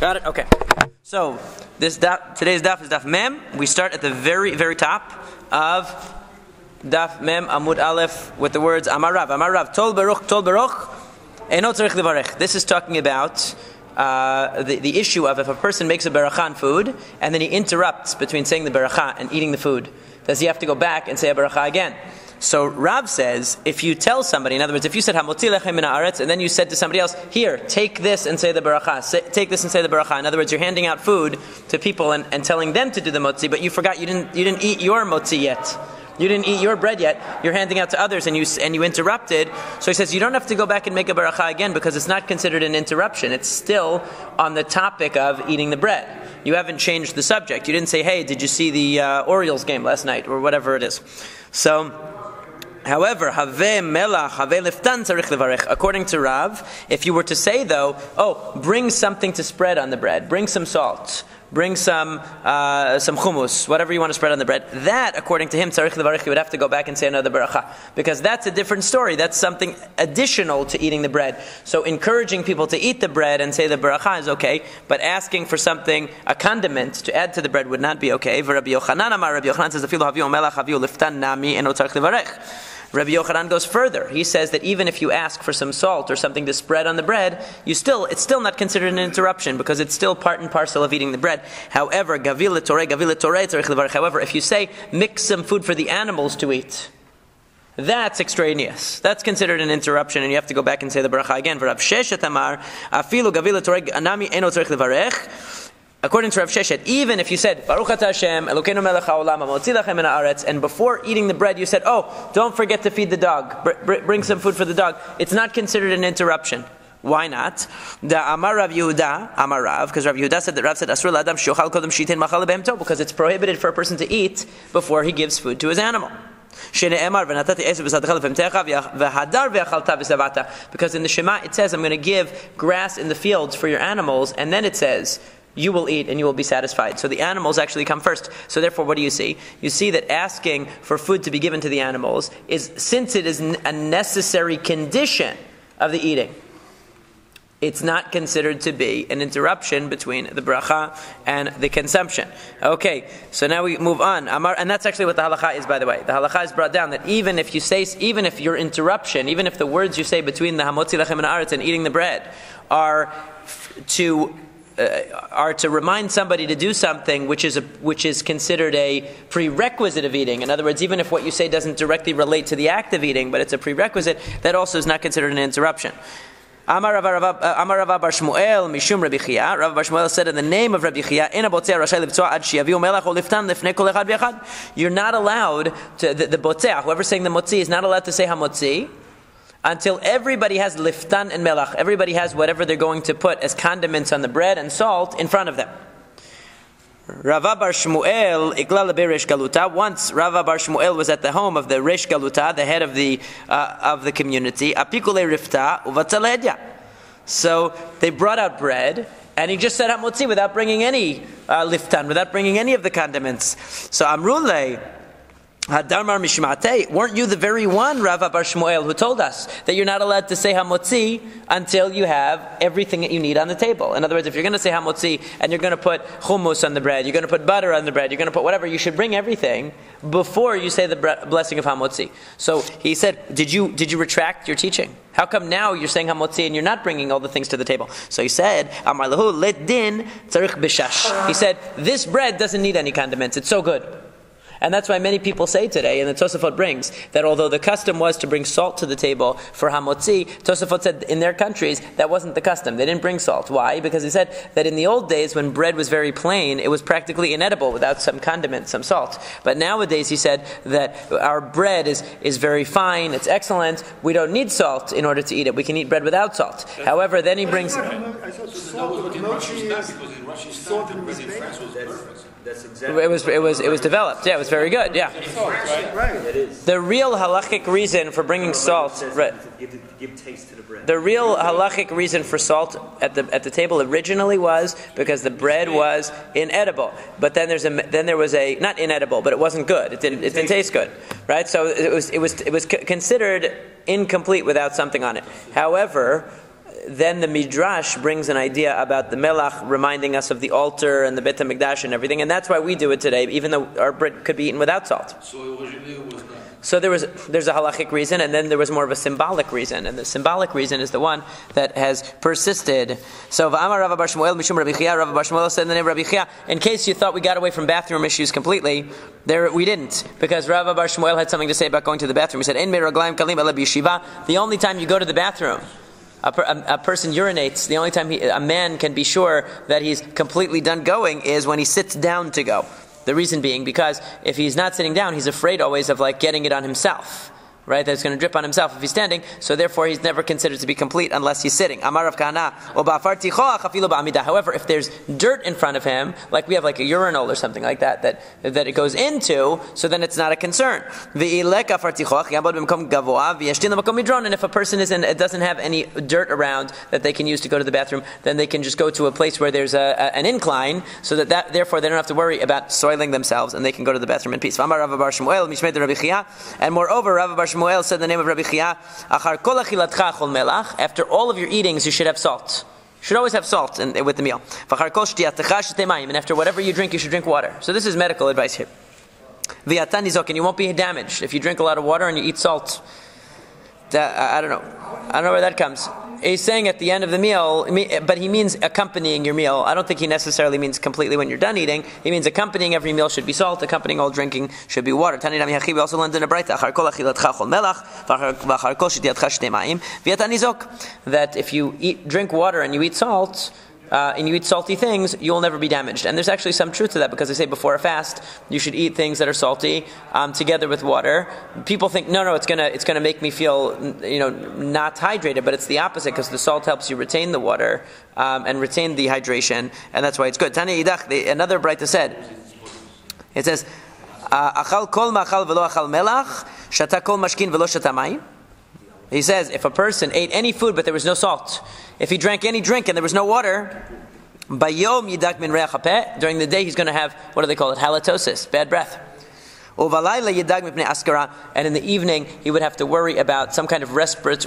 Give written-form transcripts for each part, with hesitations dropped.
Got it? Okay. So today's daf is daf mem. We start at the very, very top of daf mem amud aleph with the words Amar Rav, Tol Baruch, Eino tzarich levarech. This is talking about the issue of if a person makes a beracha on food and then he interrupts between saying the beracha and eating the food, does he have to go back and say a beracha again? So Rav says, if you tell somebody, in other words, if you said hamotzi lechem min haaretz, and then you said to somebody else, here, take this and say the beracha, take this and say the beracha. In other words, you're handing out food to people and telling them to do the motzi, but you forgot you didn't eat your motzi yet. You didn't eat your bread yet. You're handing out to others, and you interrupted. So he says you don't have to go back and make a beracha again because it's not considered an interruption. It's still on the topic of eating the bread. You haven't changed the subject. You didn't say, hey, did you see the Orioles game last night, or whatever it is. So, however, according to Rav, if you were to say though, bring something to spread on the bread, bring some salt, bring some hummus, whatever you want to spread on the bread, that, according to him, tzarich levarech, you would have to go back and say another beracha, because that's a different story. That's something additional to eating the bread. So encouraging people to eat the bread and say the beracha is okay, but asking for something, a condiment, to add to the bread would not be okay. Rabbi Yochanan says, Rabbi Yochanan goes further. He says that even if you ask for some salt or something to spread on the bread, it's still not considered an interruption because it's still part and parcel of eating the bread. However, if you say mix some food for the animals to eat, that's extraneous. That's considered an interruption, and you have to go back and say the beracha again. According to Rav Sheshet, even if you said Baruch Atah Hashem Elokeinu Melech Haolam Hamotzi Lachem Min Haaretz, and before eating the bread you said, don't forget to feed the dog, bring some food for the dog, it's not considered an interruption. Why not? The Amar Rav Yehuda, Amar Rav, because Rav Yehuda said that Rav said Asur L'Adam Shochal Kodem Shitin Machal Behemto, because it's prohibited for a person to eat before he gives food to his animal. Because in the Shema it says, I'm going to give grass in the fields for your animals, and then it says, you will eat and you will be satisfied. So the animals actually come first. So therefore, what do you see? You see that asking for food to be given to the animals since it is a necessary condition of the eating, it's not considered to be an interruption between the bracha and the consumption. Okay, so now we move on. And that's actually what the halakha is, by the way. The halakha is brought down that even if your interruption, even if the words you say between the hamotzi lechem min haaretz and eating the bread are to remind somebody to do something which is considered a prerequisite of eating. In other words, even if what you say doesn't directly relate to the act of eating, but it's a prerequisite, that also is not considered an interruption. Amar Rav Bar Shmuel Mishum Rabbi Chia. Rav Bar Shmuel said in the name of Rabbi Chia, you're not allowed to, the botzeh, whoever's saying the motzi, is not allowed to say hamotzi until everybody has liftan and melach. Everybody has whatever they're going to put as condiments on the bread and salt in front of them. Rava Bar Shmuel Iklal Beresh Galuta. Once Rava Bar Shmuel was at the home of the Resh Galuta, the head of the community. Apikule Rifta Uvatzaledya. So they brought out bread, and he just said hamotzi without bringing any liftan, without bringing any of the condiments. So Amrulei. Hadarmar Mishmate, weren't you the very one, Rav Bar Shmuel, who told us that you're not allowed to say hamotzi until you have everything that you need on the table? In other words, if you're going to say hamotzi and you're going to put hummus on the bread, you're going to put butter on the bread, you're going to put whatever, you should bring everything before you say the blessing of hamotzi. So he said, did you retract your teaching? How come now you're saying hamotzi and you're not bringing all the things to the table? So he said, Amar lahu let din tzarich bishash. He said, this bread doesn't need any condiments. It's so good. And that's why many people say today, and the Tosafot brings, that although the custom was to bring salt to the table for hamotzi, Tosafot said in their countries that wasn't the custom. They didn't bring salt. Why? Because he said that in the old days when bread was very plain, it was practically inedible without some condiment, some salt. But nowadays he said that our bread is very fine, it's excellent, we don't need salt in order to eat it. We can eat bread without salt. However, then he brings... That's exactly. It was developed. Yeah, it was very good. Yeah. Right. The real halachic reason for bringing salt, right? Give taste to the bread. The real halachic reason for salt at the table originally was because the bread was inedible. But then there was a not inedible, but it wasn't good. It didn't taste good, right? So it was considered incomplete without something on it. However, then the Midrash brings an idea about the melach reminding us of the altar and the Beit HaMikdash and everything, and that's why we do it today, even though our bread could be eaten without salt. So there's a halachic reason, and then there was more of a symbolic reason, and the symbolic reason is the one that has persisted. So V'amar Rav Bar Shmuel Mishum Rabbi Chia, Rav Bar Shmuel said in the name of Rabbi Chia, in case you thought we got away from bathroom issues completely, we didn't, because Rav Bar Shmuel had something to say about going to the bathroom. He said, "Ein meraglaim kalim ela b'yeshiva." The only time you go to the bathroom, a person urinates, the only time a man can be sure that he's completely done going is when he sits down to go. The reason being, because if he's not sitting down, he's afraid always of getting it on himself. Right, that it's going to drip on himself if he's standing, so therefore he's never considered to be complete unless he's sitting. Amar Rav Kahana, however, if there's dirt in front of him, like we have a urinal or something like that it goes into, so then it's not a concern. And if a person doesn't have any dirt around that they can use to go to the bathroom, then they can just go to a place where there's an incline, so that therefore they don't have to worry about soiling themselves, and they can go to the bathroom in peace. And moreover, Rav Bar Shmuel said in the name of Rabbi Chia, after all of your eatings, you should have salt. You should always have salt with the meal. And after whatever you drink, you should drink water. So this is medical advice here. And you won't be damaged if you drink a lot of water and you eat salt. I don't know where that comes. He's saying at the end of the meal, but he means accompanying your meal. I don't think he necessarily means completely when you're done eating. He means accompanying every meal should be salt, accompanying all drinking should be water. We also learned in a Braita that if you drink water and you eat salt, and you eat salty things, you will never be damaged. And there's actually some truth to that, because they say before a fast, you should eat things that are salty together with water. People think, no, it's gonna make me feel, not hydrated, but it's the opposite, because the salt helps you retain the water and retain the hydration, and that's why it's good. Tanya Idach, another Braita said, it says, "Achal kol machal velo achal melach, shata kol mashkin velo shata mayim." He says, if a person ate any food but there was no salt, if he drank any drink and there was no water, bayom yidak min reach hapeh, during the day he's going to have, what do they call it, halitosis, bad breath. And in the evening he would have to worry about some kind of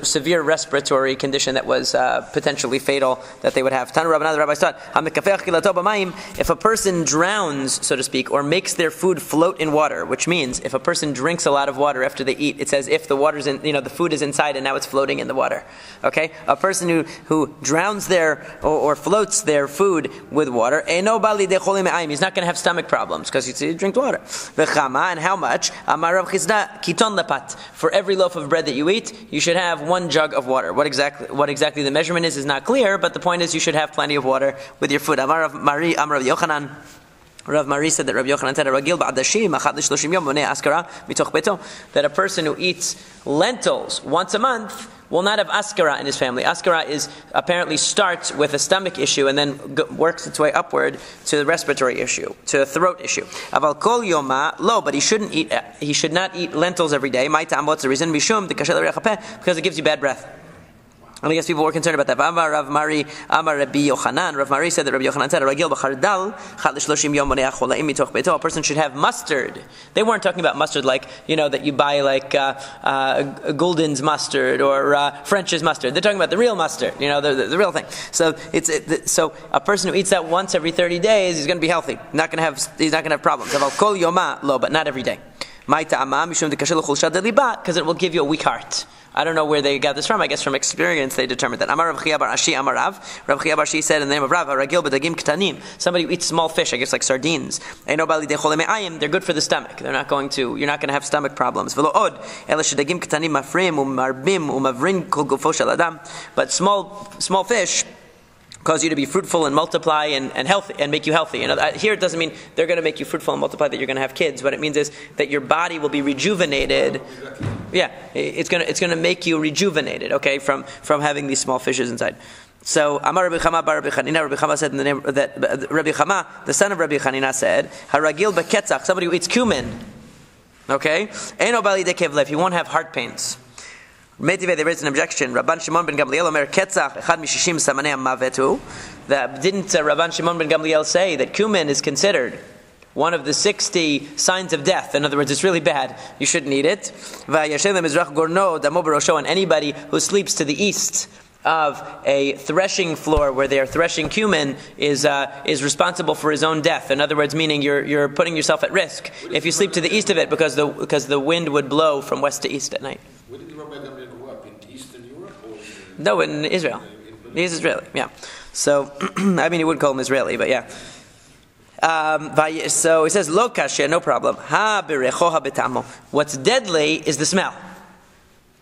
severe respiratory condition that was potentially fatal that they would have. If a person drowns, so to speak, or makes their food float in water, which means if a person drinks a lot of water after they eat, it's as if the water's in, the food is inside and now it's floating in the water. Okay, a person who drowns or floats their food with water, he's not going to have stomach problems because he drinks water. And how much? Amar Rav Chisda, kiton lepat. For every loaf of bread that you eat, you should have 1 jug of water. What exactly the measurement is not clear, but the point is you should have plenty of water with your food. Amar Rav Mari, Amar Rav Yochanan. Rav Mari said that Rav Yochanan said that a person who eats lentils once a month will not have askara in his family. Askara apparently starts with a stomach issue and then works its way upward to the respiratory issue, to the throat issue. Aval kol yoma lo, but he should not eat lentils every day. What's the reason? Because it gives you bad breath. And I guess people were concerned about that. Amar Rav Mari, Amar Rabbi Yochanan. Rav Mari said that Rabbi Yochanan said, a person should have mustard. They weren't talking about mustard like, that you buy Gulden's mustard or French's mustard. They're talking about the real mustard, the real thing. So so a person who eats that once every 30 days, he's going to be healthy. He's not going to have problems. Kol yoma lo, but not every day. Because it will give you a weak heart. I don't know where they got this from. I guess from experience they determined that. Amar Rav Chia Bar Ashi Amar Rav. Rav Chia Bar Ashi said in the name of Rav, Ragil b'dagim ktanim. Somebody who eats small fish, I guess like sardines. They're good for the stomach. You're not going to have stomach problems. But small fish cause you to be fruitful and multiply and healthy and make you healthy. Here it doesn't mean they're going to make you fruitful and multiply that you're going to have kids. What it means is that your body will be rejuvenated. Yeah, it's going to make you rejuvenated. Okay, from having these small fishes inside. So Amar Rabbi Chama bar Rabbi Chanina. Rabbi Chama said in the name that Rabbi Chama, the son of Rabbi Chanina, said, "Haragil beketzach." Somebody who eats cumin. Okay, Eino bali dekev, he won't have heart pains. They raised an objection. Rabban Shimon ben Gamliel Omer Ketzach Echad Mishishim Samanei Mavetu. Didn't Rabban Shimon ben Gamliel say that cumin is considered one of the 60 signs of death? In other words, it's really bad. You shouldn't eat it. And anybody who sleeps to the east of a threshing floor where they're threshing cumin is responsible for his own death. In other words, meaning you're putting yourself at risk if you sleep to the east of it because the wind would blow from west to east at night. Where did the Rabbi Gamliel grow up? In Eastern Europe? Or No, in Israel. He's Israeli, yeah. So, I mean, he wouldn't call him Israeli, but yeah. So he says, Lo kasha, no problem. Ha berecho ha betamo. What's deadly is the smell.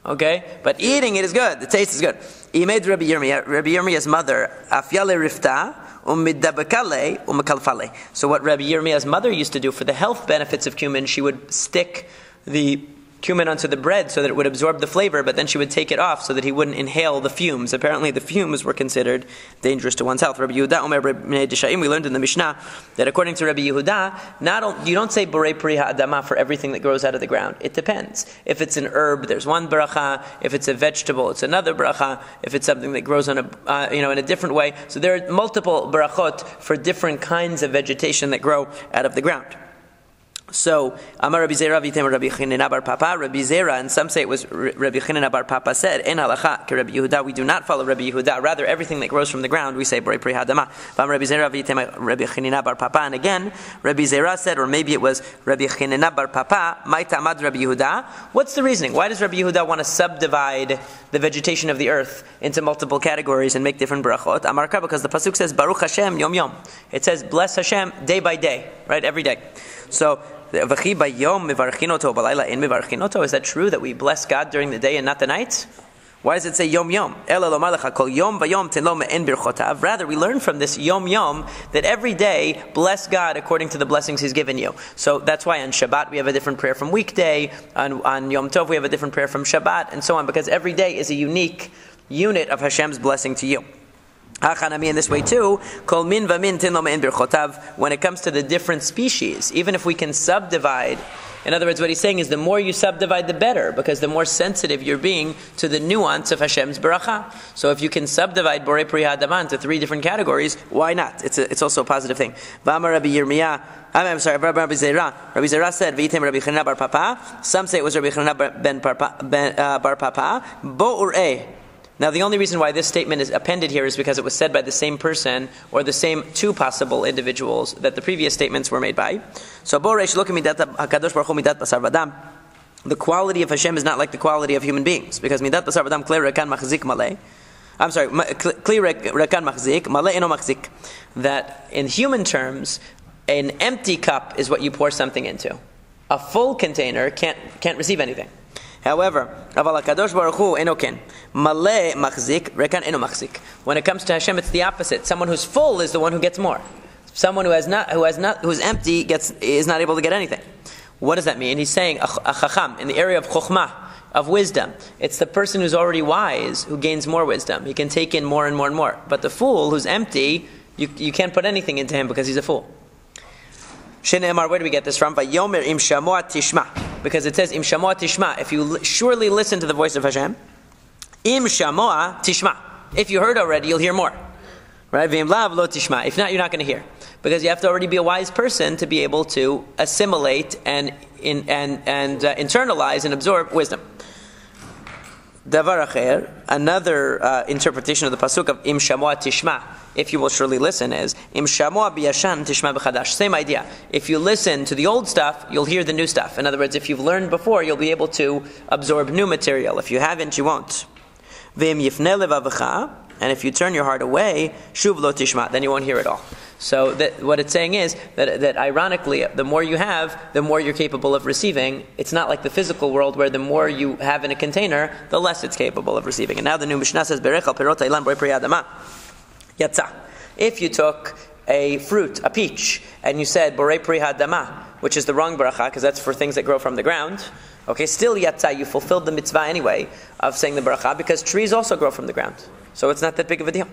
Okay? But eating it is good. The taste is good. He made Rabbi Yirmiyah's mother, Afyale Rifta, Umidabakale, Umakalfale. So what Rabbi Yirmiyah's mother used to do for the health benefits of cumin, she would stick the cumin onto the bread so that it would absorb the flavor, but then she would take it off so that he wouldn't inhale the fumes. Apparently the fumes were considered dangerous to one's health. Rabbi Yehuda Omer B'nei Dishaim, we learned in the Mishnah that according to Rabbi Yehuda, you don't say Borei Pri Ha'adama for everything that grows out of the ground. It depends. If it's an herb, there's one bracha. If it's a vegetable, it's another bracha. If it's something that grows on in a different way. So there are multiple brachot for different kinds of vegetation that grow out of the ground. So, Amar Rabbi Zera v'yitem Rabbi Chanina bar Papa. Rabbi Zera, and some say it was Rabbi Chanina bar Papa said, "En halacha ke Rabbi Yehuda." We do not follow Rabbi Yehuda. Rather, everything that grows from the ground, we say Borei Pri Ha'adama. Amar Rabbi Zera v'yitem Rabbi Chanina bar Papa. And again, Rabbi Zera said, or maybe it was Rabbi Chanina bar Papa. Mai tamad Rabbi Yehuda. What's the reasoning? Why does Rabbi Yehuda want to subdivide the vegetation of the earth into multiple categories and make different brachot? Amarka, because the pasuk says Baruch Hashem Yom Yom. It says bless Hashem day by day, right? Every day. So. Is that true that we bless God during the day and not the night? Why does it say Yom Yom? Rather, we learn from this Yom Yom that every day bless God according to the blessings He's given you. So that's why on Shabbat we have a different prayer from weekday, on Yom Tov we have a different prayer from Shabbat, and so on, because every day is a unique unit of Hashem's blessing to you. In this way too, when it comes to the different species, even if we can subdivide, in other words, what he's saying is the more you subdivide, the better, because the more sensitive you're being to the nuance of Hashem's beracha. So if you can subdivide Borei Pri Ha'adama into 3 different categories, why not? It's also a positive thing. Rabbi Zera. Rabbi Zera said, "V'item Rabbi Chanina bar Papa." Some say it was Rabbi Chanina bar Papa. Bo ur'eh. Now, the only reason why this statement is appended here is because it was said by the same person or the same 2 possible individuals that the previous statements were made by. So, the quality of Hashem is not like the quality of human beings, because midat basar v'dam kli rekan machzik maleh. I'm sorry, kli rekan machzik maleh eno machzik. That in human terms, an empty cup is what you pour something into. A full container can't receive anything. However, when it comes to Hashem, it's the opposite. Someone who's full is the one who gets more. Someone who's empty is not able to get anything. What does that mean? He's saying a chacham in the area of chokhmah, of wisdom. It's the person who's already wise who gains more wisdom. He can take in more and more and more. But the fool who's empty, you can't put anything into him because he's a fool. Shene'emar, where do we get this from? Vayomer im shamoa tishma. Because it says im shamoa tishma. If you surely listen to the voice of Hashem, im shamoa tishma. If you heard already, you'll hear more. Right? V'im lav lo tishma. If not, you're not going to hear. Because you have to already be a wise person to be able to assimilate and internalize and absorb wisdom. Davar acher, another interpretation of the pasuk of im shamoa tishma, if you will surely listen, is im shamoa biyashan tishma b'chadash. Same idea. If you listen to the old stuff, you'll hear the new stuff. In other words, if you've learned before, you'll be able to absorb new material. If you haven't, you won't. V'im yifnei levavcha, and if you turn your heart away, shuv lo tishma, then you won't hear it all. So what it's saying is that ironically, the more you have, the more you're capable of receiving. It's not like the physical world where the more you have in a container, the less it's capable of receiving. And now the new Mishnah says, Berechal perot ha'olam borei pri ha'adama. Yatsa. If you took a fruit, a peach, and you said borei pri ha'adama, which is the wrong bracha, because that's for things that grow from the ground, okay, still yatsa, you fulfilled the mitzvah anyway of saying the bracha, because trees also grow from the ground. So it's not that big of a deal.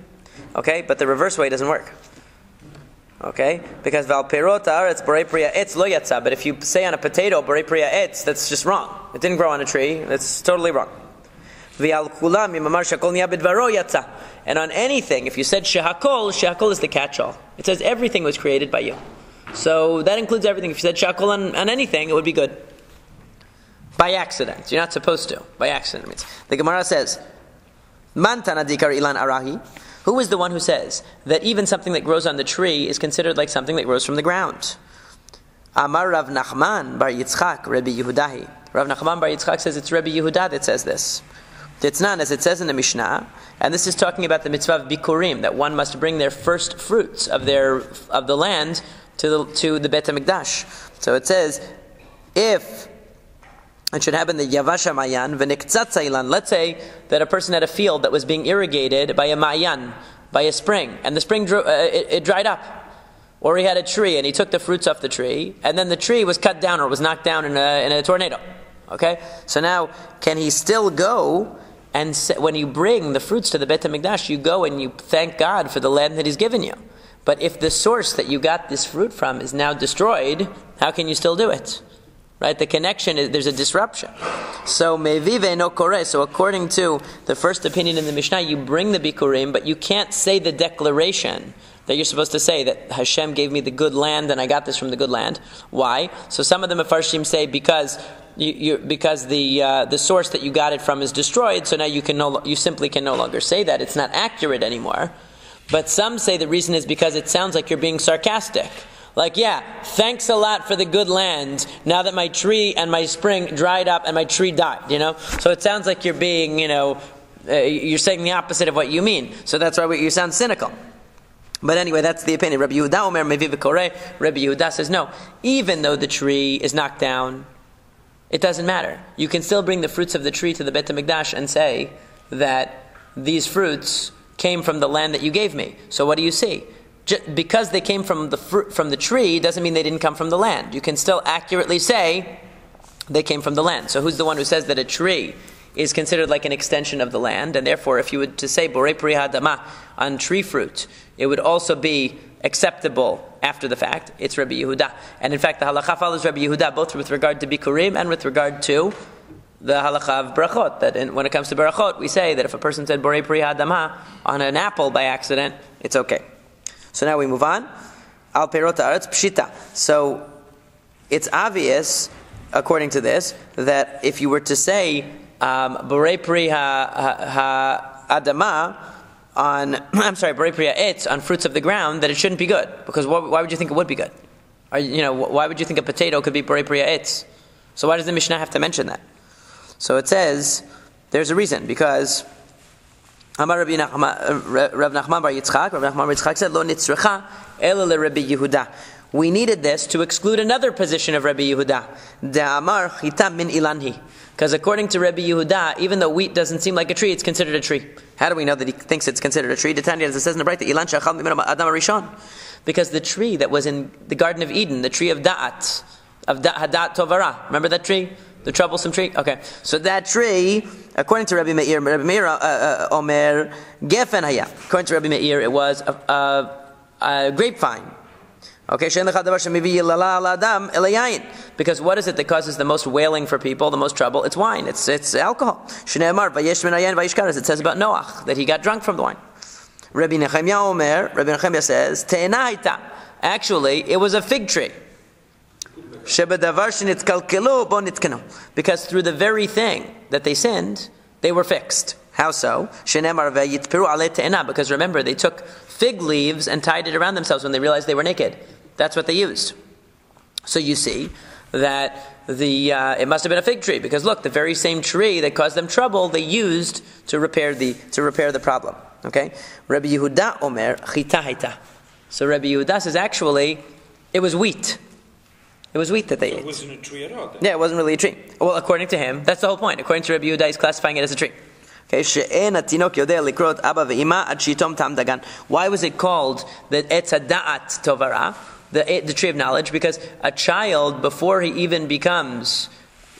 Okay, but the reverse way doesn't work. Okay, because val perot haaretz borei pri ha'etz lo yatsa. But if you say on a potato borei pri ha'etz, that's just wrong. It didn't grow on a tree. That's totally wrong. V'al kulam imamar shakol niya b'dvaro yatsa. And on anything, if you said shehakol is the catch-all. It says everything was created by you. So that includes everything. If you said shehakol on anything, it would be good. By accident, you're not supposed to. By accident means the Gemara says. Man tana dikar ilan arahi. Who is the one who says that even something that grows on the tree is considered like something that grows from the ground? Amar Rav Nachman bar Yitzchak, Rabbi Yehudahi. Rav Nachman bar Yitzchak says it's Rabbi Yehuda that says this. It's not, as it says in the Mishnah, and this is talking about the mitzvah of bikurim, that one must bring their first fruits of the land to the Beit HaMikdash. So it says, if it should happen that Yavasha Mayan v'niktzatza ilan. Let's say that a person had a field that was being irrigated by a Mayan, by a spring, and the spring it dried up. Or he had a tree and he took the fruits off the tree, and then the tree was cut down or was knocked down in a tornado. Okay? So now, can he still go and when you bring the fruits to the Beit HaMikdash, you go and you thank God for the land that He's given you. But if the source that you got this fruit from is now destroyed, how can you still do it? Right? The connection is, there's a disruption. So, mevive no kore. So according to the first opinion in the Mishnah, you bring the bikurim, but you can't say the declaration that you're supposed to say that Hashem gave me the good land and I got this from the good land. Why? So some of the Mefarshim say because the source that you got it from is destroyed, so now you simply can no longer say that. It's not accurate anymore. But some say the reason is because it sounds like you're being sarcastic. Like, yeah, thanks a lot for the good land, now that my tree and my spring dried up and my tree died, So it sounds like you're being, you're saying the opposite of what you mean. So that's why you sound cynical. But anyway, that's the opinion. Rabbi Yehuda Omer Meviv Koreh. Rabbi Yehuda says, no, even though the tree is knocked down, it doesn't matter. You can still bring the fruits of the tree to the Beit HaMikdash and say that these fruits came from the land that you gave me. So what do you see? Because they came from the tree doesn't mean they didn't come from the land. You can still accurately say they came from the land. So who's the one who says that a tree is considered like an extension of the land, and therefore if you were to say borei pri hadama on tree fruit, it would also be acceptable after the fact. It's Rabbi Yehuda. And in fact the halacha follows Rabbi Yehuda both with regard to bikurim and with regard to the halacha of Berakhot, that when it comes to Berakhot, we say that if a person said borei pri hadama on an apple by accident, it's okay. So now we move on. Al perot haaretz pshita. So it's obvious, according to this, that if you were to say borei pri adama borei pri ha'etz on fruits of the ground, that it shouldn't be good. Because why would you think it would be good? Why would you think a potato could be borei pri ha'etz? So why does the Mishnah have to mention that? So it says there's a reason, because Amar Rav Nachman bar Yitzchak. Rav Nachman bar Yitzchak said, "Lo nitzrecha ela leRabbi Yehuda." We needed this to exclude another position of Rabbi Yehuda. De'amar chita min ilanhi. Because according to Rabbi Yehuda, even though wheat doesn't seem like a tree, it's considered a tree. How do we know that he thinks it's considered a tree? Tanya, as it says in the Braita, ilan shachal mimenu adam harishon. Because the tree that was in the Garden of Eden, the tree of Da'at, Hadat Tovara. Remember that tree? The troublesome tree? Okay. So that tree, according to Rabbi Meir, Omer, Gefen Haya. According to Rabbi Meir, it was a grapevine. Okay, because what is it that causes the most wailing for people, the most trouble? It's wine. It's alcohol. It says about Noach that he got drunk from the wine. Rabbi Nechemia says, actually, it was a fig tree. Because through the very thing that they sinned, they were fixed. How so? Because remember, they took fig leaves and tied it around themselves when they realized they were naked. That's what they used. So you see that it must have been a fig tree, because look, the very same tree that caused them trouble, they used to repair the problem. Okay? Rabbi Yehuda Omer chita haita. So Rabbi Yehuda says actually it was wheat. It was wheat that they ate. It wasn't a tree at all. Then. Yeah, it wasn't really a tree. Well, according to him, that's the whole point. According to Rabbi Yehuda, he's classifying it as a tree. Okay, why was it called the Etz Hada'at Tovara, the tree of knowledge? Because a child, before he even becomes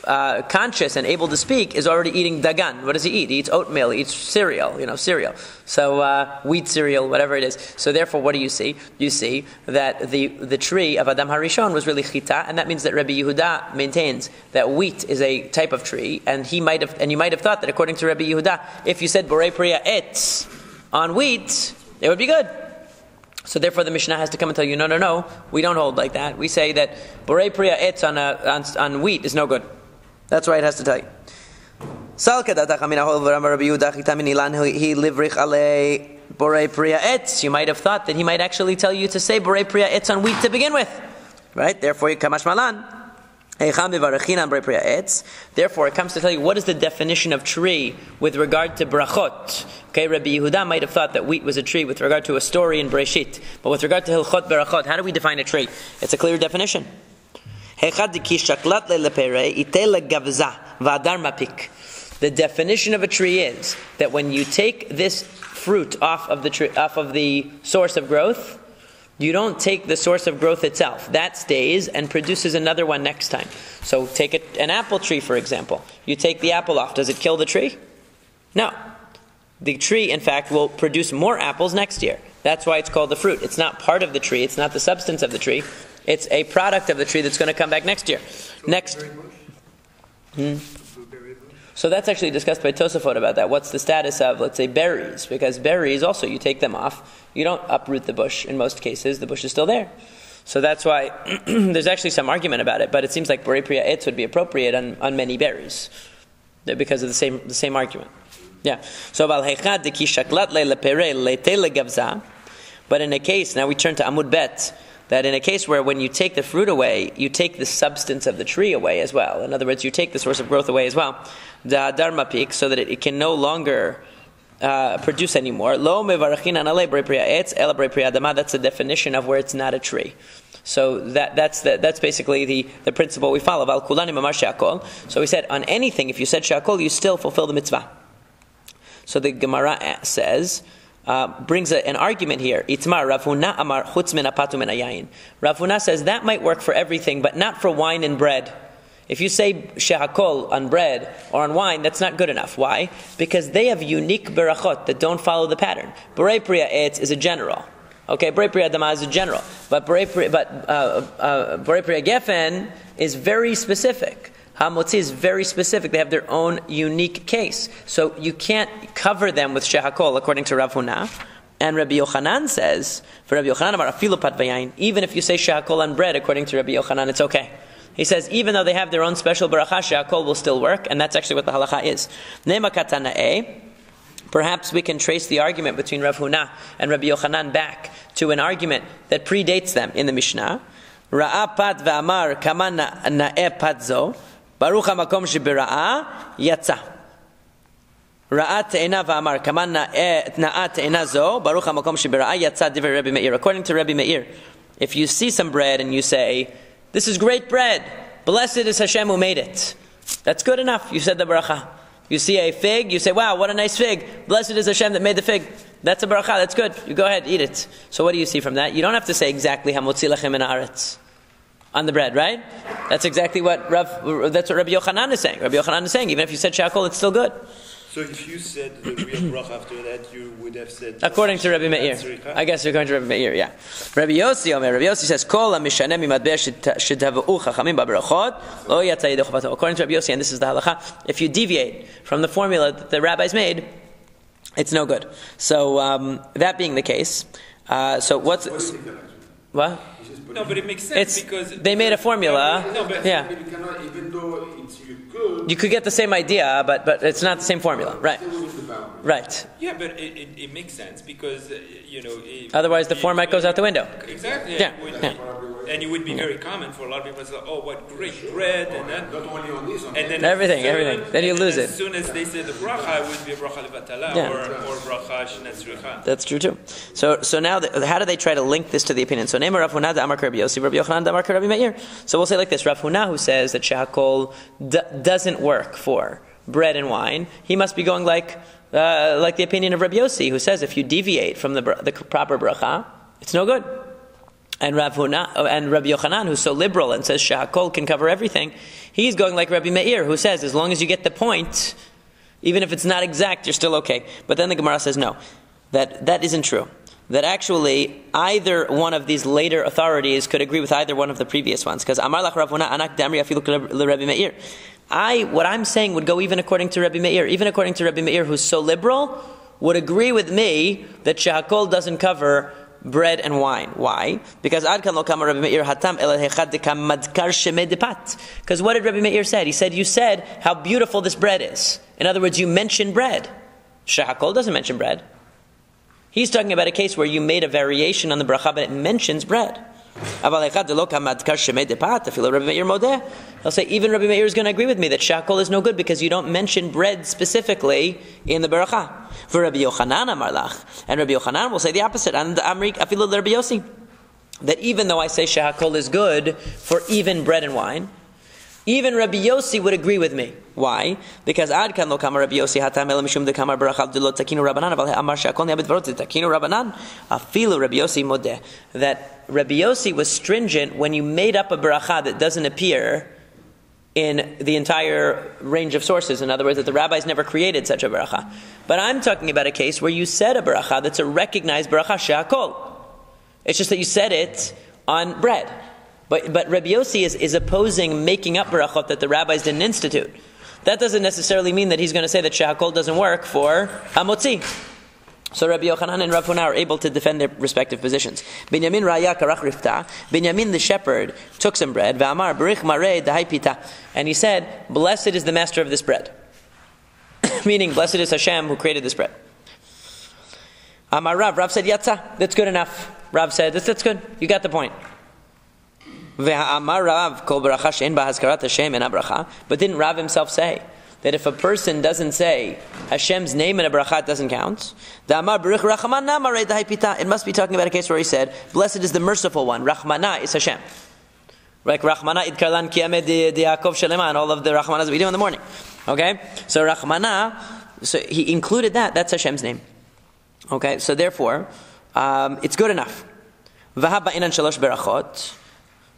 conscious and able to speak, is already eating dagan. What does he eat? He eats oatmeal, he eats cereal, cereal. So wheat cereal, whatever it is. So therefore, what do you see? You see that the tree of Adam Harishon was really chita, and that means that Rabbi Yehuda maintains that wheat is a type of tree, and you might have thought that according to Rabbi Yehuda, if you said borei pri ha'etz on wheat, it would be good. So therefore, the Mishnah has to come and tell you, no, we don't hold like that. We say that borei pri ha'etz on wheat is no good. That's why it has to tell you. You might have thought that he might actually tell you to say borei priya etz on wheat to begin with. Right? Therefore, kamash malan. Therefore, it comes to tell you what is the definition of tree with regard to brachot. Okay, Rabbi Yehuda might have thought that wheat was a tree with regard to a story in Breshit, but with regard to Hilchot Berakhot, how do we define a tree? It's a clear definition. The definition of a tree is that when you take this fruit off of the source of growth, you don't take the source of growth itself. That stays and produces another one next time. So take an apple tree, for example. You take the apple off. Does it kill the tree? No. The tree, in fact, will produce more apples next year. That's why it's called the fruit. It's not part of the tree. It's not the substance of the tree. It's a product of the tree that's going to come back next year. So that's actually discussed by Tosafot about that. What's the status of, let's say, berries? Because berries also, you take them off. You don't uproot the bush in most cases. The bush is still there. So that's why there's actually some argument about it. But it seems like borei priya etz would be appropriate on many berries because of the same argument. Yeah. So but in a case, now we turn to Amud Bet, that in a case where when you take the fruit away, you take the substance of the tree away as well. In other words, you take the source of growth away as well. The dharma peak, so that it can no longer produce anymore. Lo mevarachin anale borei priya etz ela borei priya adama. That's the definition of where it's not a tree. So that's basically the principle we follow. Val kulani mamar she'akol. So we said on anything, if you said she'akol, you still fulfill the mitzvah. So the Gemara says, brings an argument here. Itmar Rav Huna amar chutz min apatu min hayayin. Rav Huna says that might work for everything, but not for wine and bread. If you say shehakol on bread or on wine, that's not good enough. Why? Because they have unique berachot that don't follow the pattern. Borei priya etz is a general. Okay, borei priya adama is a general, but borei priya gefen is very specific. Hamotzi is very specific. They have their own unique case. So you can't cover them with shehakol according to Rav Huna. And Rabbi Yochanan says, for Rabbi Yochanan, even if you say shehakol on bread, according to Rabbi Yochanan, it's okay. He says, even though they have their own special beracha, shehakol will still work, and that's actually what the halacha is. Nema katana'e, perhaps we can trace the argument between Rav Huna and Rabbi Yochanan back to an argument that predates them in the Mishnah. Ra'a pat v'amar kama na'e pat zo, Baruch HaMakom Shebira'a Yatza. Ra'a te'ena v'amar kaman na'a te'ena zo Baruch HaMakom Shebira'a Yatza divrei Rabbi Meir. According to Rabbi Meir, if you see some bread and you say, this is great bread, blessed is Hashem who made it, that's good enough. You said the baracha. You see a fig, you say, wow, what a nice fig. Blessed is Hashem that made the fig. That's a baracha, that's good. You go ahead, eat it. So what do you see from that? You don't have to say exactly Hamotzi lachem min haaretz on the bread, right? That's exactly what Rabbi Yochanan is saying. Rabbi Yochanan is saying, even if you said shakol, it's still good. So if you said the real bracha after that, you would have said... According to Rabbi Meir. I guess you're going to Rabbi Meir, yeah. Rabbi Yossi says, Kol ha-mishaneh mimatbeh shedhava'u chachamim ba'berachot, lo yatsa yedechu bato. According to Rabbi Yossi, and this is the halacha, if you deviate from the formula that the rabbis made, it's no good. So, that being the case, so what's... What? No, but it makes sense because they made a formula. No, but yeah. Even though you could get the same idea, but it's not the same formula, right? Right. Yeah, but it makes sense because otherwise, the format goes out the window. Exactly. Yeah. And it would be very common for a lot of people to say, "Oh, what great bread!" And then not only on this, and then everything. Then you lose it. As soon as they say the bracha, it would be a bracha levatala or bracha shnetzricha. That's true too. So now, how do they try to link this to the opinion? So, Neymar Rav Huna Amar Rabbi Yossi, Rabbi Yochanan Amar Rabbi Meir. So we'll say like this: Rav Huna, who says that shehakol doesn't work for bread and wine, he must be going like the opinion of Rabbi Yossi, who says if you deviate from the proper bracha, it's no good. And Rav Huna and Rabbi Yochanan, who's so liberal and says shehakol can cover everything, he's going like Rabbi Meir, who says as long as you get the point, even if it's not exact, you're still okay. But then the Gemara says no, that isn't true. That actually either one of these later authorities could agree with either one of the previous ones. Because Amar lach Rav Huna anak damri afilu Rabbi Meir. What I'm saying would go even according to Rabbi Meir. Even according to Rabbi Meir, who's so liberal, would agree with me that shehakol doesn't cover bread and wine. Why? Because Ad kan lo kama Rabbi Meir hatam el hechad dekam madkar shemei depat. Because what did Rabbi Meir say? He said, you said how beautiful this bread is. In other words, you mentioned bread. Shehakol doesn't mention bread. He's talking about a case where you made a variation on the bracha, but it mentions bread. He'll say, even Rabbi Meir is going to agree with me that shakol is no good because you don't mention bread specifically in the beracha. For Rabbi Yochanan amarlach, and Rabbi Yochanan will say the opposite. And Amrik afilu Rabbi Yossi, that even though I say shakol is good for even bread and wine, even Rabbi Yossi would agree with me. Why? Because Ad kan lo kama Rabbi Yossi hatam ela mishum dekamar beracha lo takinu Rabbanan aval amar shakol niabed varot takinu Rabbanan afilu Rabbi Yossi modeh, that Rabbi Yossi was stringent when you made up a beracha that doesn't appear in the entire range of sources. In other words, that the rabbis never created such a beracha. But I'm talking about a case where you said a beracha that's a recognized beracha shakol. It's just that you said it on bread. But Rabbi Yossi is opposing making up berachot that the rabbis didn't institute. That doesn't necessarily mean that he's going to say that shehakol doesn't work for hamotzi. So Rabbi Yochanan and Rav Huna are able to defend their respective positions. Binyamin raya karach rifta. Binyamin the shepherd took some bread. Ve'amar berich marei dahai pita. And he said, blessed is the master of this bread. Meaning, blessed is Hashem who created this bread. Amar Rav said, yatsa, that's good enough. Rav said, that's good. You got the point. But didn't Rav himself say that if a person doesn't say Hashem's name in a bracha, it doesn't count? It must be talking about a case where he said, blessed is the merciful one, Rachmana is Hashem. Like Rachmana idkarlan kiyamed Yaakov shalema, and all of the Rachmanas that we do in the morning. Okay? So Rachmana, so he included that, that's Hashem's name. Okay, so therefore, it's good enough.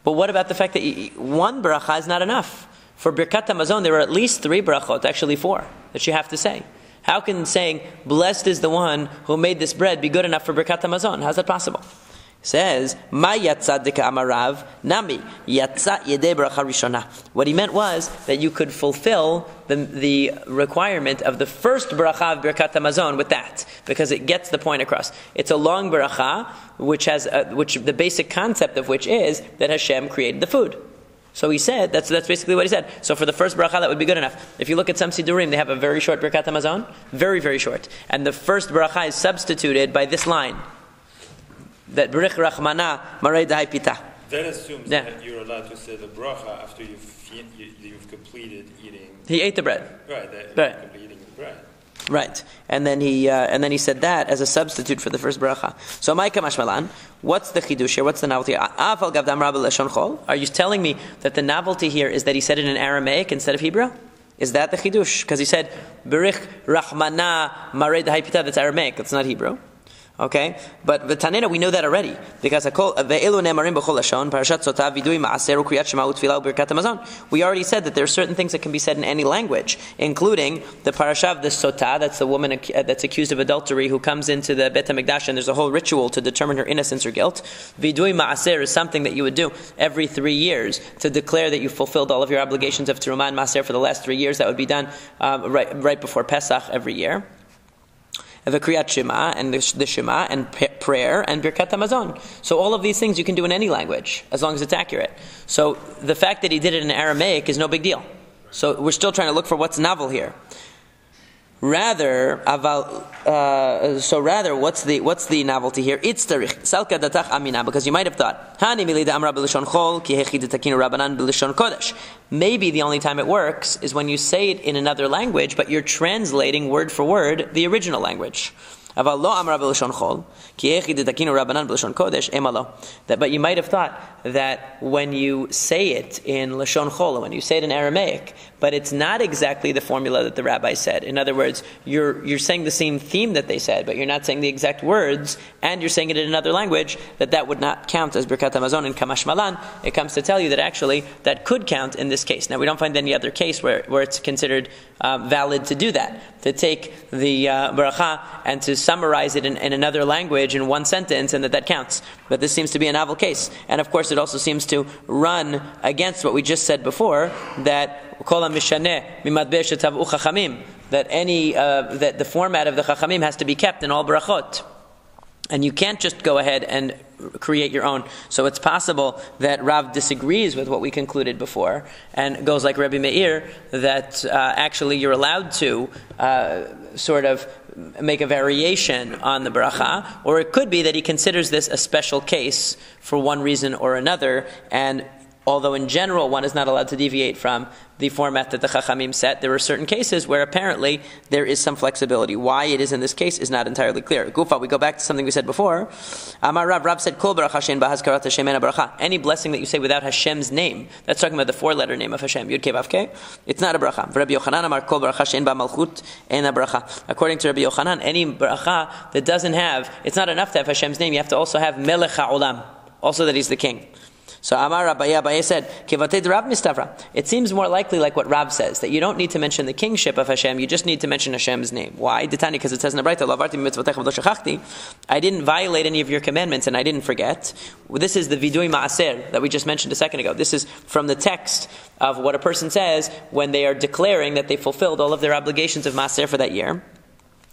But what about the fact that one bracha is not enough? For Birkat HaMazon, there are at least 3 brachot, actually 4, that you have to say. How can saying, blessed is the one who made this bread, be good enough for Birkat HaMazon? How's that possible? It says, Ma yatsa deka amarav, nami, yatsa yedei bracha rishona. What he meant was that you could fulfill the requirement of the first bracha of Birkat HaMazon with that, because it gets the point across. It's a long bracha, which the basic concept of which is that Hashem created the food. So he said, that's basically what he said. So for the first bracha, that would be good enough. If you look at some Sidurim, they have a very short Birkat HaMazon, very, very short. And the first bracha is substituted by this line, that Berich Rachmana Marei Dahai Pita. That assumes that you're allowed to say the bracha after you've completed eating. He ate the bread. Right. Right. Eating the bread. Right, and then he said that as a substitute for the first bracha. So, Ma'ika Mashmalan, what's the chidush here? What's the novelty? Are you telling me that the novelty here is that he said it in Aramaic instead of Hebrew? Is that the chidush? Because he said Berich Rachmana Marei Dahai Pita. That's Aramaic. That's not Hebrew. Okay, but the Tanena we know that already because we already said that there are certain things that can be said in any language, including the parasha of the Sotah. That's the woman that's accused of adultery who comes into the Bet HaMikdash, and there's a whole ritual to determine her innocence or guilt. Vidui Maaser is something that you would do every 3 years to declare that you fulfilled all of your obligations of Terumah and Maaser for the last 3 years. That would be done right before Pesach every year. The Kriyat Shema and the Shema and prayer and Birkat HaMazon. So all of these things you can do in any language as long as it's accurate. So the fact that he did it in Aramaic is no big deal. So we're still trying to look for what's novel here. Rather, what's the novelty here? It's tarich salka datach amina, because you might have thought maybe the only time it works is when you say it in another language, but you're translating word for word the original language. But you might have thought that when you say it in Lashon Chol, when you say it in Aramaic, but it's not exactly the formula that the rabbi said. In other words, you're saying the same theme that they said, but you're not saying the exact words, and you're saying it in another language, that would not count as Birkat HaMazon and Kamash Malan. It comes to tell you that actually that could count in this case. Now, we don't find any other case where it's considered valid to do that, to take the bracha and to summarize it in another language in one sentence, and that counts. But this seems to be a novel case. And of course, it also seems to run against what we just said before, that that the format of the Chachamim has to be kept in all brachot. And you can't just go ahead and create your own. So it's possible that Rav disagrees with what we concluded before and goes like Rebbe Meir, that actually you're allowed to sort of make a variation on the bracha, or it could be that he considers this a special case for one reason or another, and although in general one is not allowed to deviate from the format that the Chachamim set, there are certain cases where apparently there is some flexibility. Why it is in this case is not entirely clear. Gufa, we go back to something we said before. Amar Rav said, Kol baracha shein ba hazkarat Hashem ena baracha. Any blessing that you say without Hashem's name, that's talking about the four-letter name of Hashem, Yud Kei Vav Kei, it's not a bracha. Rabbi Yochanan Amar Kol baracha shein ba malchut ena baracha. According to Rabbi Yochanan, any bracha that doesn't have, it's not enough to have Hashem's name, you have to also have Melech HaOlam, also that he's the king. So Amar Abaye said, Kivatei Rav Mistavra. It seems more likely like what Rav says, that you don't need to mention the kingship of Hashem, you just need to mention Hashem's name. Why? Ditani, because it says in the Braita, I didn't violate any of your commandments and I didn't forget. This is the Vidui Ma'aser that we just mentioned a second ago. This is from the text of what a person says when they are declaring that they fulfilled all of their obligations of Ma'aser for that year.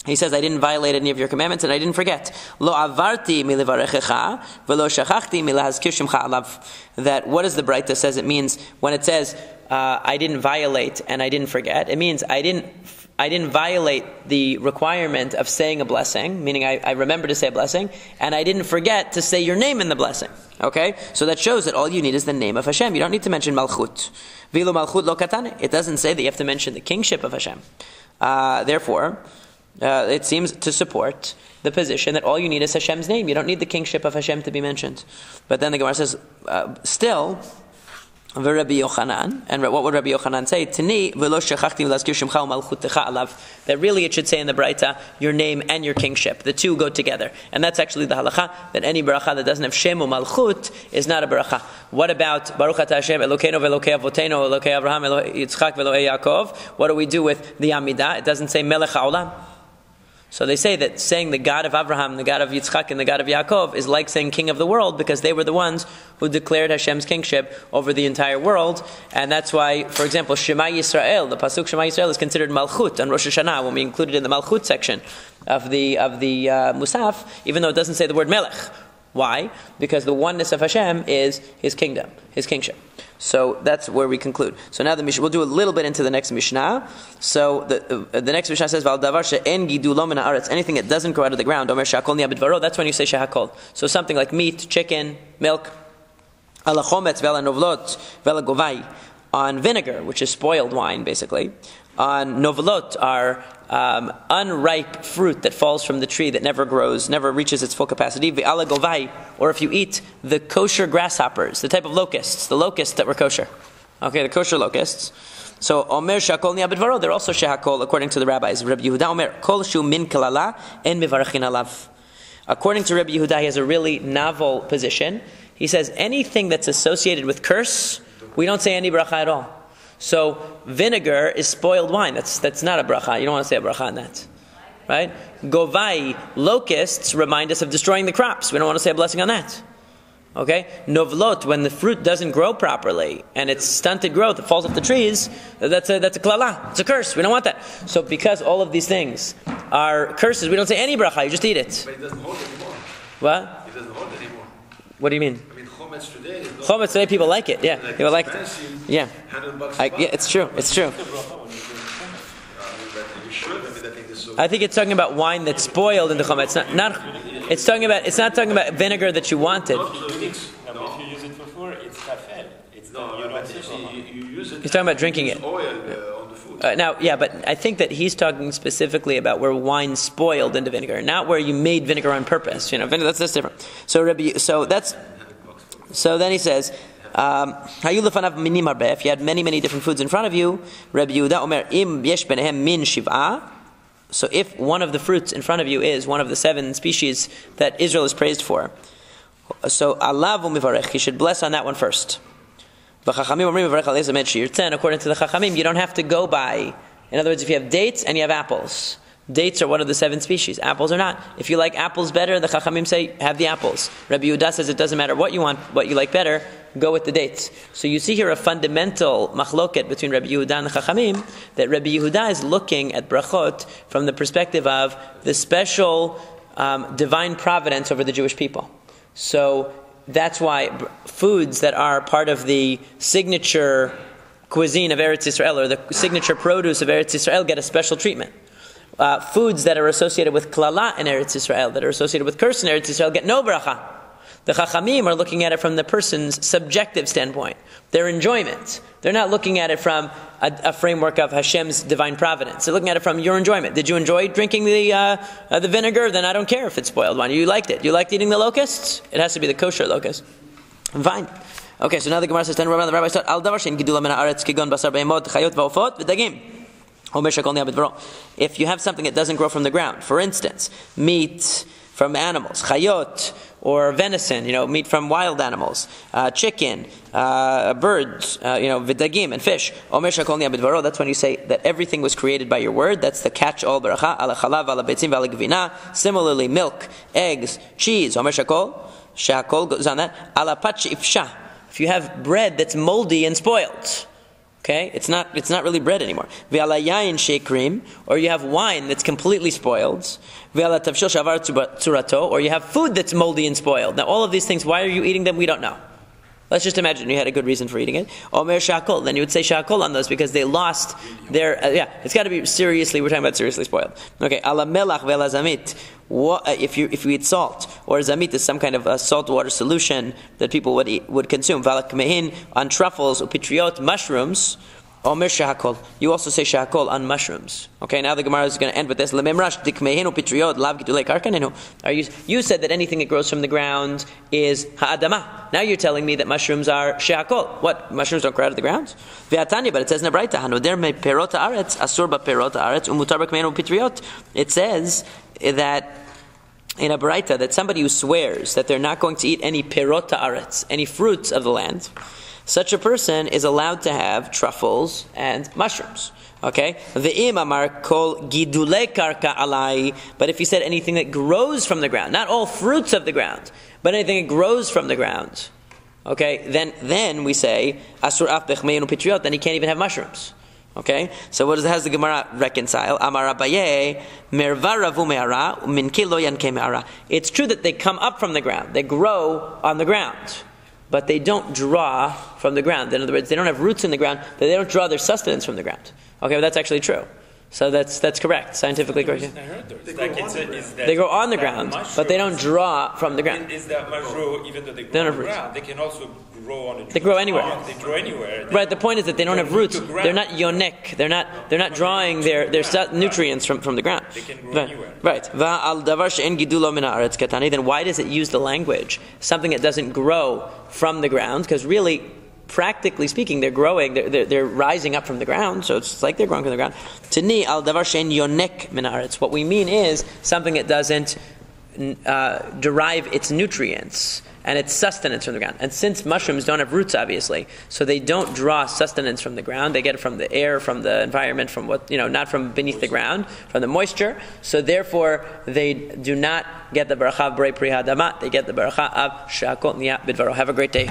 He says, I didn't violate any of your commandments and I didn't forget. Lo avarti milivarechecha velo shachachti milahazkir shemcha alav. That what does the Braita says? It means when it says I didn't violate and I didn't forget, it means I didn't violate the requirement of saying a blessing, meaning I remember to say a blessing, and I didn't forget to say your name in the blessing. Okay? So that shows that all you need is the name of Hashem. You don't need to mention Malchut. Vilo Malchut lo katane. It doesn't say that you have to mention the kingship of Hashem. Therefore, it seems to support the position that all you need is Hashem's name. You don't need the kingship of Hashem to be mentioned. But then the Gemara says, still, Rabbi Yochanan, and what would Rabbi Yochanan say? Tini v'lo shechachti l'azkir shemcha u'malchutecha alav. That really it should say in the Braita, your name and your kingship. The two go together. And that's actually the halacha, that any bracha that doesn't have shem or malchut is not a bracha. What about Baruch Atah Hashem, Elokeinu v'Elokei Avotenu, Elokei Avraham, Elokei Yitzchak v'Elokei Yaakov? What do we do with the Amidah? It doesn't say Melech HaOlam. So they say that saying the God of Abraham, the God of Yitzchak, and the God of Yaakov is like saying King of the world, because they were the ones who declared Hashem's kingship over the entire world. And that's why, for example, Shema Yisrael, the pasuk Shema Yisrael is considered Malchut on Rosh Hashanah when we include it in the Malchut section of the Musaf, even though it doesn't say the word Melech. Why? Because the oneness of Hashem is His kingdom, His kingship. So that's where we conclude. So now we'll do a little bit into the next Mishnah. So the next Mishnah says, "Val davar she'en gidulo min haaretz." Anything that doesn't grow out of the ground. Omer she'akol niya b'dvaro. That's when you say she'akol. So something like meat, chicken, milk, ala chometz ve'ala novlot ve'ala govai. On vinegar, which is spoiled wine, basically. On novelot are unripe fruit that falls from the tree that never grows, never reaches its full capacity. Ve'ala govai, or if you eat the kosher grasshoppers, the type of locusts, the locusts that were kosher. Okay, the kosher locusts. So Omer shakol niya b'dvaro, they're also shehakol according to the rabbis. Rabbi Yehuda Omer kol shu min kalala en mivarachin alav. According to Rabbi Yehuda, he has a really novel position. He says anything that's associated with curse, we don't say any bracha at all. So vinegar is spoiled wine. That's not a bracha. You don't want to say a bracha on that, right? Govai, locusts, remind us of destroying the crops. We don't want to say a blessing on that. Okay? Novlot, when the fruit doesn't grow properly and it's stunted growth, it falls off the trees, that's a klala. It's a curse. We don't want that. So because all of these things are curses, we don't say any bracha. You just eat it. But it doesn't hold anymore. What? It doesn't hold anymore. What do you mean? I mean, Chometz today, people like it. Yeah, people like it. Yeah, it's true. It's true. I think it's talking about wine that's spoiled in the chometz. It's not talking about vinegar that you wanted. No, if you use it for food, it's kafel. He's talking about drinking it. Now, yeah, but I think that he's talking specifically about where wine spoiled into vinegar, not where you made vinegar on purpose. You know, that's different. So then he says, if you had many different foods in front of you, Rabbi Yehuda Omer im yesh benehem min shiv'ah. So if one of the fruits in front of you is one of the 7 species that Israel is praised for, so alav u'mivarech, you should bless on that one first. According to the Chachamim, you don't have to go by. In other words, if you have dates and you have apples, dates are one of the 7 species. Apples are not. If you like apples better, the Chachamim say, have the apples. Rabbi Yehuda says it doesn't matter what you want, what you like better, go with the dates. So you see here a fundamental machloket between Rabbi Yehuda and the Chachamim, that Rabbi Yehuda is looking at brachot from the perspective of the special divine providence over the Jewish people. So that's why foods that are part of the signature cuisine of Eretz Yisrael, or the signature produce of Eretz Yisrael, get a special treatment. Foods that are associated with klala in Eretz Yisrael, that are associated with curse in Eretz Yisrael, get no bracha. The Chachamim are looking at it from the person's subjective standpoint, their enjoyment. They're not looking at it from a framework of Hashem's divine providence. They're looking at it from your enjoyment. Did you enjoy drinking the vinegar? Then I don't care if it's spoiled wine. You liked it. You liked eating the locusts? It has to be the kosher locust. Fine. Okay, so now the Gemara says, the Rabbi said, Al davar shein gidula min haaretz kigon basar behemot chayot va'ofot v'dagim. If you have something that doesn't grow from the ground, for instance, meat from animals, chayot, or venison, meat from wild animals, chicken, birds, vidagim, and fish. That's when you say that everything was created by your word. That's the catch-all beracha. Ala chalav, ala beitzim, ala gvina. Similarly, milk, eggs, cheese. Shakol goes on that. Ala patch ifsha. If you have bread that's moldy and spoiled, okay, it's not really bread anymore. Ve'ala yayin shekrim, or you have wine that's completely spoiled. Ve'ala tavshil shavar tzurato, or you have food that's moldy and spoiled. Now, all of these things, why are you eating them? We don't know. Let's just imagine you had a good reason for eating it. Omer shakol, then you would say shakol on those because they lost their. It's got to be seriously. We're talking about seriously spoiled. Okay, ala melach ve'ala zamit. If you eat salt, or zamit is some kind of a salt water solution that people would consume. Valak mehin on truffles or pitriot mushrooms. Omer shahakol. You also say shahakol on mushrooms. Okay, now the Gemara is going to end with this. Lememrash dikmehin pitriot lav gidulei karkanenu. You said that anything that grows from the ground is ha'adama. Now you're telling me that mushrooms are shahakol. What? Mushrooms don't grow out of the ground? Ve'atani, but it says in the Braita, hanoder me perot haaretz asur ba perot haaretz umutar b'kmehin pitriot. It says that in a Braita that somebody who swears that they're not going to eat any perot haaretz, any fruits of the land, such a person is allowed to have truffles and mushrooms. Okay? Ve'im amar kol gidulei karka alai. But if he said anything that grows from the ground, not all fruits of the ground, but anything that grows from the ground, okay, then we say asur af bechmeinu pitriot, then he can't even have mushrooms. Okay? So how does the Gemara reconcile? Amar Abaye, merva ravu me'ara, minki lo yanke me'ara. It's true that they come up from the ground. They grow on the ground. But they don't draw from the ground. In other words, they don't have roots in the ground, but they don't draw their sustenance from the ground. Okay, well, that's actually true. So that's correct, scientifically correct. They grow on the ground, but they don't draw from the ground. Is that mushroom, even though they grow on the ground, they can also grow on a tree? They grow anywhere. They grow anywhere. Right, the point is that they don't have roots. They're not yonek. They're not drawing their nutrients from the ground. They can grow anywhere. Right. Then why does it use the language? Something that doesn't grow from the ground, because really, practically speaking, they're growing, they're rising up from the ground, so it's like they're growing from the ground. Tani al davar shein yonek min haaretz. What we mean is something that doesn't derive its nutrients and its sustenance from the ground. And since mushrooms don't have roots, obviously, so they don't draw sustenance from the ground. They get it from the air, from the environment, from not from beneath the ground, from the moisture. So therefore, they do not get the beracha of brei pri hadama. They get the beracha of shakol niya bidvaro. Have a great day.